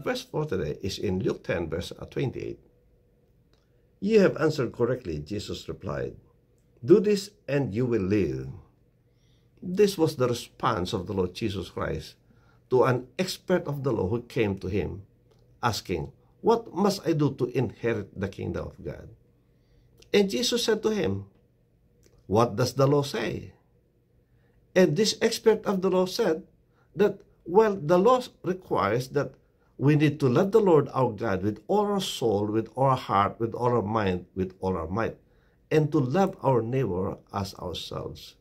verse for today is in Luke 10, verse 28. You have answered correctly, Jesus replied. Do this and you will live. This was the response of the Lord Jesus Christ to an expert of the law who came to him, asking, what must I do to inherit the kingdom of God? And Jesus said to him, what does the law say? And this expert of the law said that, well, the law requires that we need to love the Lord our God with all our soul, with all our heart, with all our mind, with all our might, and to love our neighbor as ourselves.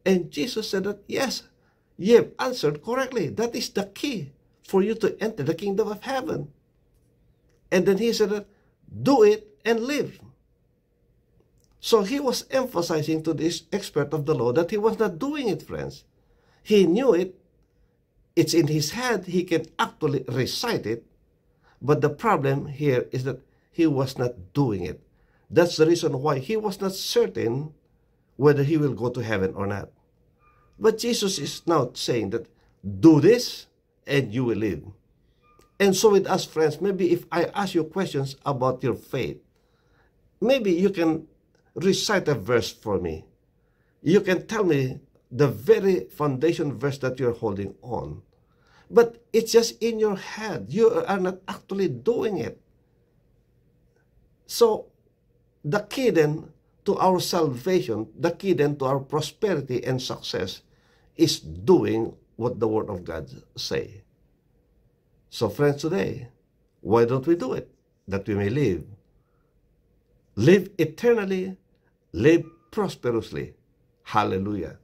And Jesus said that, yes, you have answered correctly. That is the key for you to enter the kingdom of heaven. And then he said that, do it and live. So he was emphasizing to this expert of the law that he was not doing it, friends. He knew it. It's in his head. He can actually recite it. But the problem here is that he was not doing it. That's the reason why he was not certain whether he will go to heaven or not. But Jesus is now saying that, do this and you will live. And so with us, friends, maybe if I ask you questions about your faith, maybe you can recite a verse for me. You can tell me the very foundation verse that you're holding on. But it's just in your head. You are not actually doing it. So the key then to our salvation, the key then to our prosperity and success is doing what the Word of God say. So friends, today, why don't we do it? That we may live. Live eternally, live prosperously. Hallelujah.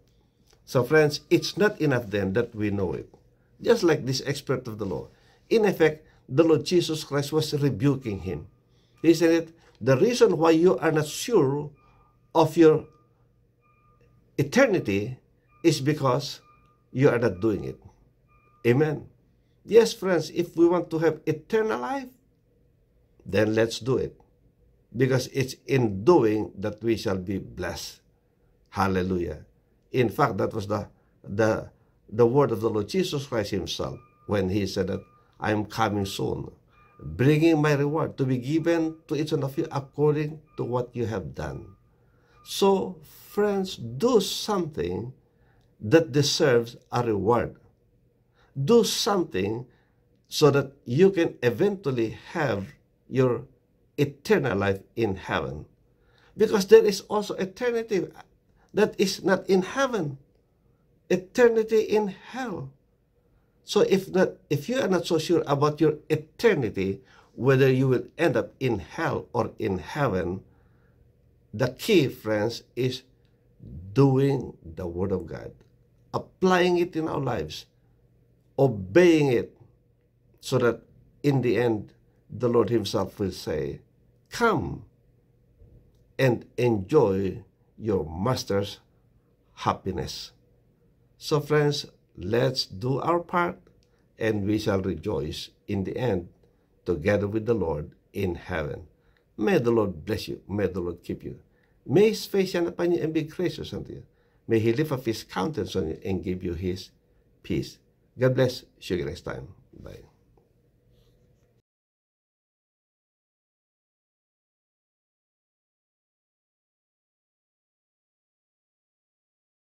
So friends, it's not enough then that we know it. Just like this expert of the law. In effect, the Lord Jesus Christ was rebuking him. He said, the reason why you are not sure of your eternity is because you are not doing it. Amen. Yes, friends, if we want to have eternal life, then let's do it. Because it's in doing that we shall be blessed. Hallelujah. In fact, that was the word of the Lord Jesus Christ himself when he said that, I am coming soon, bringing my reward to be given to each one of you according to what you have done. So, friends, do something that deserves a reward. Do something so that you can eventually have your eternal life in heaven. Because there is also eternity that is not in heaven. Eternity in hell. So if you are not so sure about your eternity, whether you will end up in hell or in heaven, the key, friends, is doing the Word of God, applying it in our lives, obeying it, so that in the end, the Lord himself will say, come and enjoy your master's happiness. So friends, let's do our part, and we shall rejoice in the end together with the Lord in heaven. May the Lord bless you. May the Lord keep you. May his face shine upon you and be gracious unto you. May he lift up his countenance on you and give you his peace. God bless. See you next time. Bye.